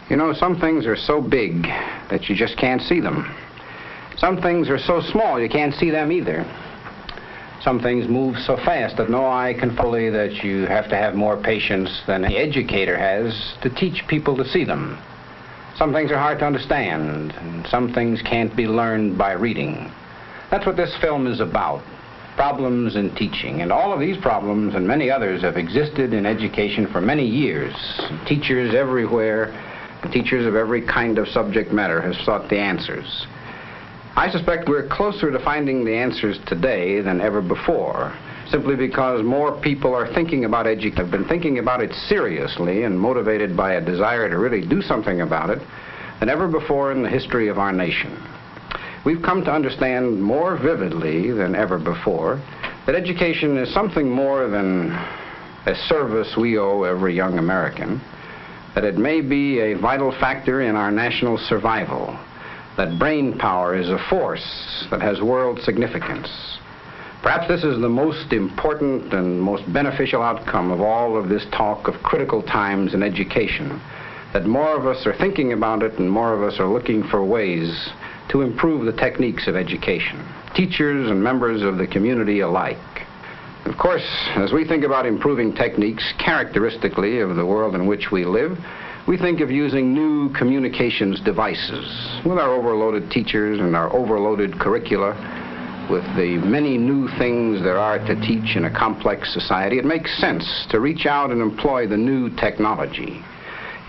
You know, some things are so big that you just can't see them. Some things are so small you can't see them either. Some things move so fast that no eye can follow, that you have to have more patience than the educator has to teach people to see them. Some things are hard to understand, and some things can't be learned by reading. That's what this film is about. Problems in teaching. And all of these problems and many others have existed in education for many years. Teachers everywhere, teachers of every kind of subject matter have sought the answers. I suspect we're closer to finding the answers today than ever before, simply because more people are thinking about education, have been thinking about it seriously and motivated by a desire to really do something about it than ever before in the history of our nation. We've come to understand more vividly than ever before that education is something more than a service we owe every young American, that it may be a vital factor in our national survival, that brain power is a force that has world significance. Perhaps this is the most important and most beneficial outcome of all of this talk of critical times in education, that more of us are thinking about it and more of us are looking for ways to improve the techniques of education, teachers and members of the community alike. Of course, as we think about improving techniques characteristically of the world in which we live, we think of using new communications devices with our overloaded teachers and our overloaded curricula, with the many new things there are to teach in a complex society. It makes sense to reach out and employ the new technology.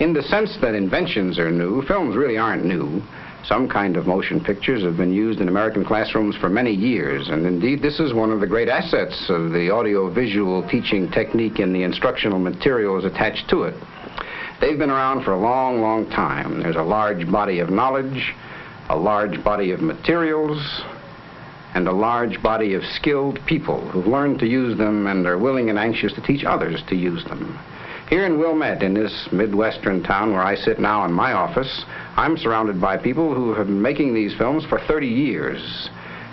In the sense that inventions are new, films really aren't new. Some kind of motion pictures have been used in American classrooms for many years, and indeed this is one of the great assets of the audio-visual teaching technique and the instructional materials attached to it. They've been around for a long, long time. There's a large body of knowledge, a large body of materials, and a large body of skilled people who've learned to use them and are willing and anxious to teach others to use them. Here in Wilmette, in this Midwestern town where I sit now in my office, I'm surrounded by people who have been making these films for 30 years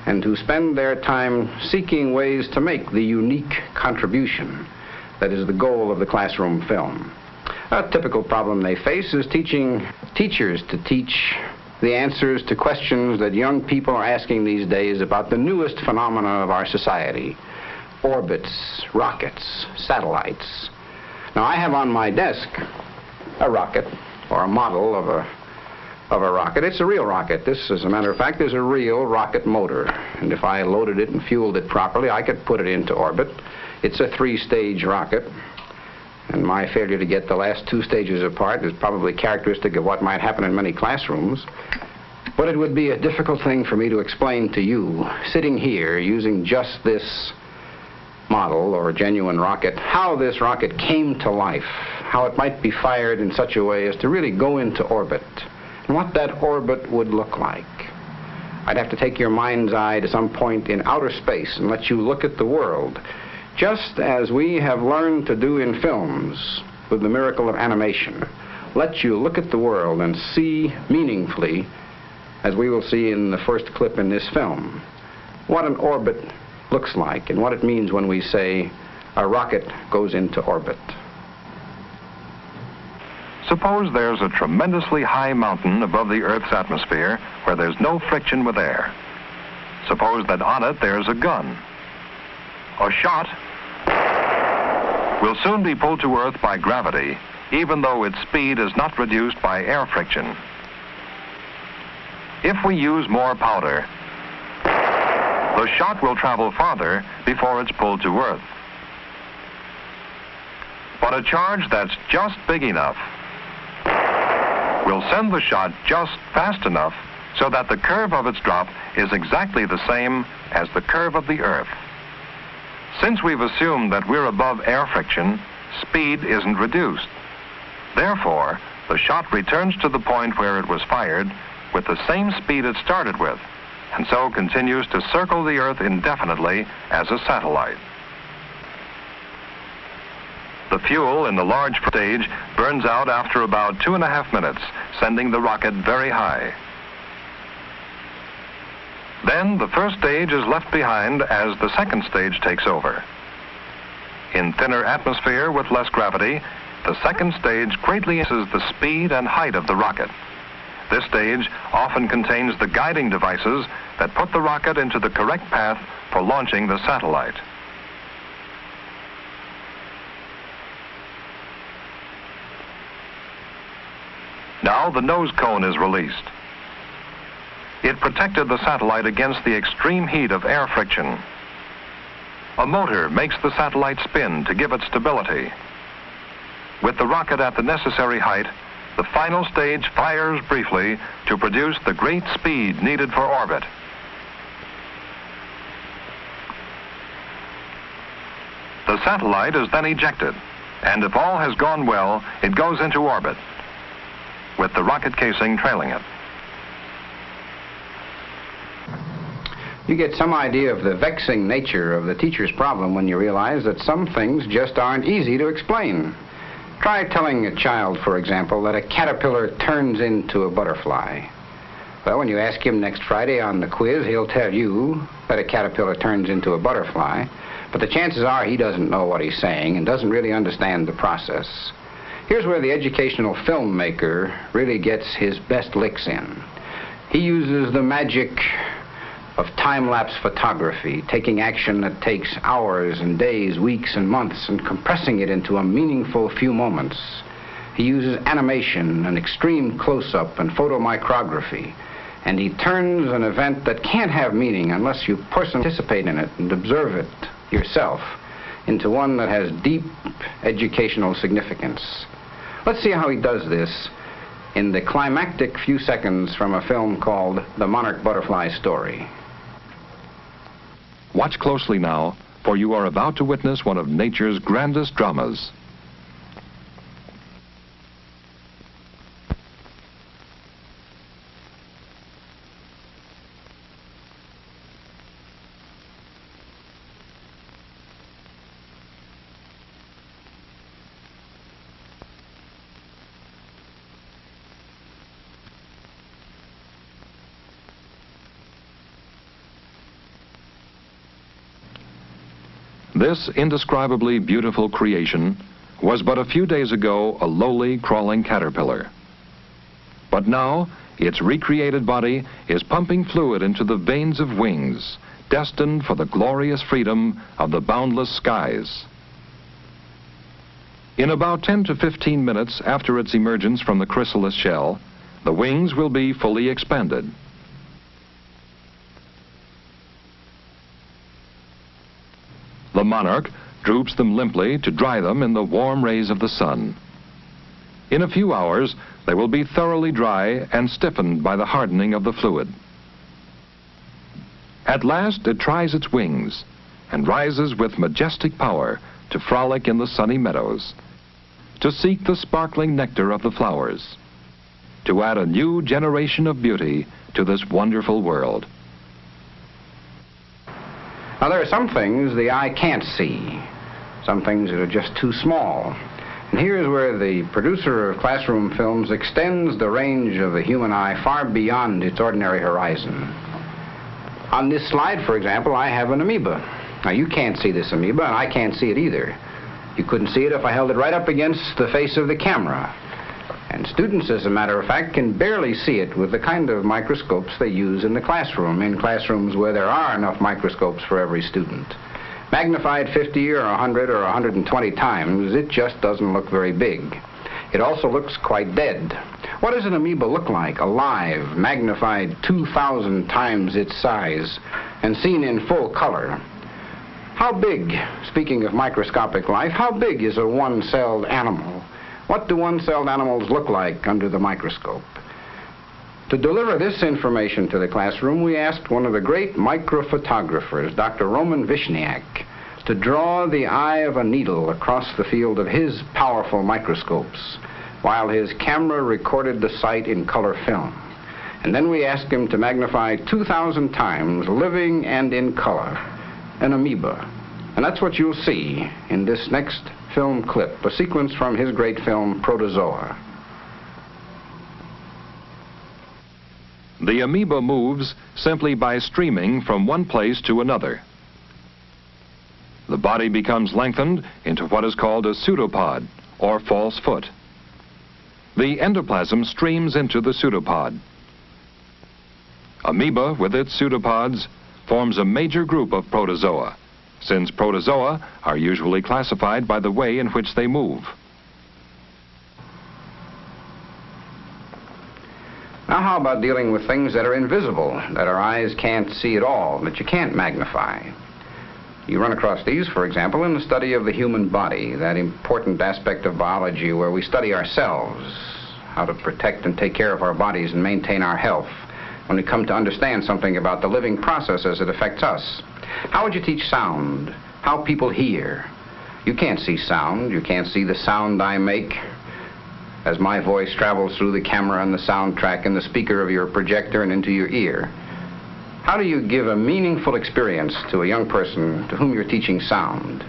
and who spend their time seeking ways to make the unique contribution that is the goal of the classroom film. A typical problem they face is teaching teachers to teach the answers to questions that young people are asking these days about the newest phenomena of our society: orbits, rockets, satellites. Now, I have on my desk a rocket, or a model of a rocket. It's a real rocket. This, as a matter of fact, is a real rocket motor. And if I loaded it and fueled it properly, I could put it into orbit. It's a 3-stage rocket. And my failure to get the last 2 stages apart is probably characteristic of what might happen in many classrooms. But it would be a difficult thing for me to explain to you, sitting here using just this model or genuine rocket, how this rocket came to life, how it might be fired in such a way as to really go into orbit, and what that orbit would look like. I'd have to take your mind's eye to some point in outer space and let you look at the world, just as we have learned to do in films with the miracle of animation. Let you look at the world and see meaningfully, as we will see in the first clip in this film, what an orbit looks like and what it means when we say a rocket goes into orbit. Suppose there's a tremendously high mountain above the Earth's atmosphere where there's no friction with air. Suppose that on it there's a gun. A shot will soon be pulled to Earth by gravity, even though its speed is not reduced by air friction. If we use more powder, the shot will travel farther before it's pulled to Earth. But a charge that's just big enough will send the shot just fast enough so that the curve of its drop is exactly the same as the curve of the Earth. Since we've assumed that we're above air friction, speed isn't reduced. Therefore, the shot returns to the point where it was fired with the same speed it started with, and so continues to circle the Earth indefinitely as a satellite. The fuel in the large stage burns out after about 2.5 minutes, sending the rocket very high. Then the first stage is left behind as the second stage takes over. In thinner atmosphere with less gravity, the second stage greatly increases the speed and height of the rocket. This stage often contains the guiding devices that put the rocket into the correct path for launching the satellite. Now the nose cone is released. It protected the satellite against the extreme heat of air friction. A motor makes the satellite spin to give it stability. With the rocket at the necessary height, the final stage fires briefly to produce the great speed needed for orbit. The satellite is then ejected, and if all has gone well, it goes into orbit, with the rocket casing trailing it. You get some idea of the vexing nature of the teacher's problem when you realize that some things just aren't easy to explain. Try telling a child, for example, that a caterpillar turns into a butterfly. Well, when you ask him next Friday on the quiz, he'll tell you that a caterpillar turns into a butterfly, but the chances are he doesn't know what he's saying and doesn't really understand the process. Here's where the educational filmmaker really gets his best licks in. He uses the magic of time-lapse photography, taking action that takes hours and days, weeks and months, and compressing it into a meaningful few moments. He uses animation and extreme close-up and photomicrography, and he turns an event that can't have meaning unless you personally participate in it and observe it yourself into one that has deep educational significance. Let's see how he does this in the climactic few seconds from a film called The Monarch Butterfly Story. Watch closely now, for you are about to witness one of nature's grandest dramas. This indescribably beautiful creation was but a few days ago a lowly, crawling caterpillar. But now, its recreated body is pumping fluid into the veins of wings, destined for the glorious freedom of the boundless skies. In about 10 to 15 minutes after its emergence from the chrysalis shell, the wings will be fully expanded. The monarch droops them limply to dry them in the warm rays of the sun. In a few hours, they will be thoroughly dry and stiffened by the hardening of the fluid. At last, it tries its wings and rises with majestic power to frolic in the sunny meadows, to seek the sparkling nectar of the flowers, to add a new generation of beauty to this wonderful world. Now, there are some things the eye can't see, some things that are just too small. And here's where the producer of classroom films extends the range of the human eye far beyond its ordinary horizon. On this slide, for example, I have an amoeba. Now, you can't see this amoeba, and I can't see it either. You couldn't see it if I held it right up against the face of the camera. And students, as a matter of fact, can barely see it with the kind of microscopes they use in the classroom, in classrooms where there are enough microscopes for every student. Magnified 50 or 100 or 120 times, it just doesn't look very big. It also looks quite dead. What does an amoeba look like, alive, magnified 2,000 times its size, and seen in full color? How big, speaking of microscopic life, how big is a one-celled animal? What do one-celled animals look like under the microscope? To deliver this information to the classroom, we asked one of the great microphotographers, Dr. Roman Vishniak, to draw the eye of a needle across the field of his powerful microscopes, while his camera recorded the sight in color film. And then we asked him to magnify 2,000 times, living and in color, an amoeba. And that's what you'll see in this next film clip, a sequence from his great film, Protozoa. The amoeba moves simply by streaming from one place to another. The body becomes lengthened into what is called a pseudopod, or false foot. The endoplasm streams into the pseudopod. Amoeba, with its pseudopods, forms a major group of protozoa, since protozoa are usually classified by the way in which they move. Now how about dealing with things that are invisible, that our eyes can't see at all, that you can't magnify? You run across these, for example, in the study of the human body, that important aspect of biology where we study ourselves, how to protect and take care of our bodies and maintain our health when we come to understand something about the living process as it affects us. How would you teach sound? How people hear? You can't see sound. You can't see the sound I make as my voice travels through the camera and the soundtrack and the speaker of your projector and into your ear. How do you give a meaningful experience to a young person to whom you're teaching sound?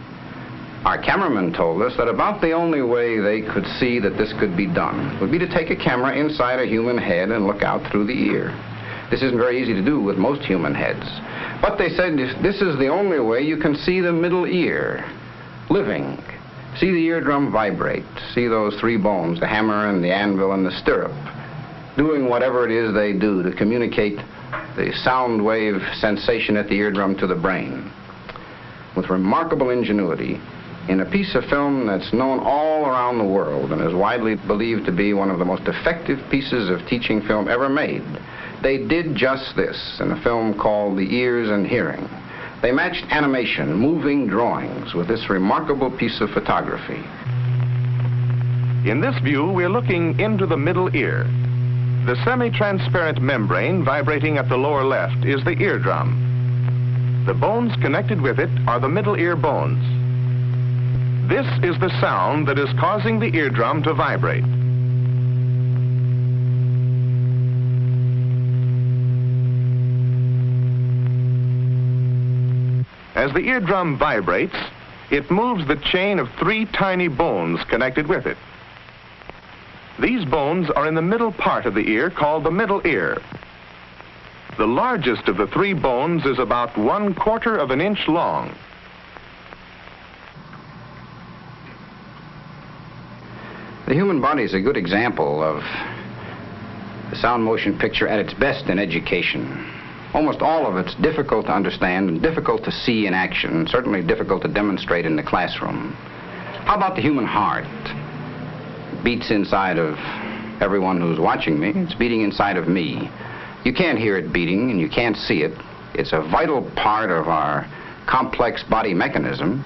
Our cameraman told us that about the only way they could see that this could be done would be to take a camera inside a human head and look out through the ear. This isn't very easy to do with most human heads. But they said this is the only way you can see the middle ear, living. See the eardrum vibrate. See those three bones, the hammer and the anvil and the stirrup, doing whatever it is they do to communicate the sound wave sensation at the eardrum to the brain. With remarkable ingenuity, in a piece of film that's known all around the world and is widely believed to be one of the most effective pieces of teaching film ever made, they did just this in a film called The Ears and Hearing. They matched animation, moving drawings, with this remarkable piece of photography. In this view, we're looking into the middle ear. The semi-transparent membrane vibrating at the lower left is the eardrum. The bones connected with it are the middle ear bones. This is the sound that is causing the eardrum to vibrate. As the eardrum vibrates, it moves the chain of three tiny bones connected with it. These bones are in the middle part of the ear called the middle ear. The largest of the three bones is about 1/4 of an inch long. The human body is a good example of the sound motion picture at its best in education. Almost all of it's difficult to understand and difficult to see in action, and certainly difficult to demonstrate in the classroom. How about the human heart? It beats inside of everyone who's watching me. It's beating inside of me. You can't hear it beating and you can't see it. It's a vital part of our complex body mechanism,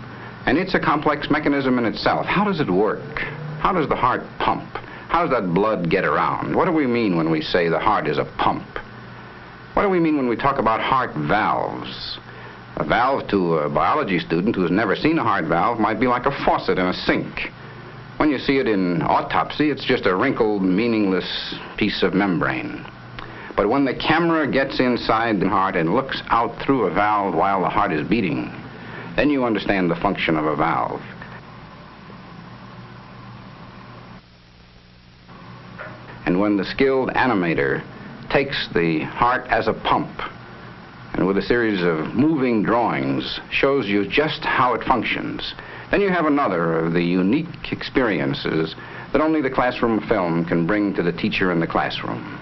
and it's a complex mechanism in itself. How does it work? How does the heart pump? How does that blood get around? What do we mean when we say the heart is a pump? What do we mean when we talk about heart valves? A valve to a biology student who has never seen a heart valve might be like a faucet in a sink. When you see it in autopsy, it's just a wrinkled, meaningless piece of membrane. But when the camera gets inside the heart and looks out through a valve while the heart is beating, then you understand the function of a valve. And when the skilled animator takes the heart as a pump and with a series of moving drawings shows you just how it functions, then you have another of the unique experiences that only the classroom film can bring to the teacher in the classroom.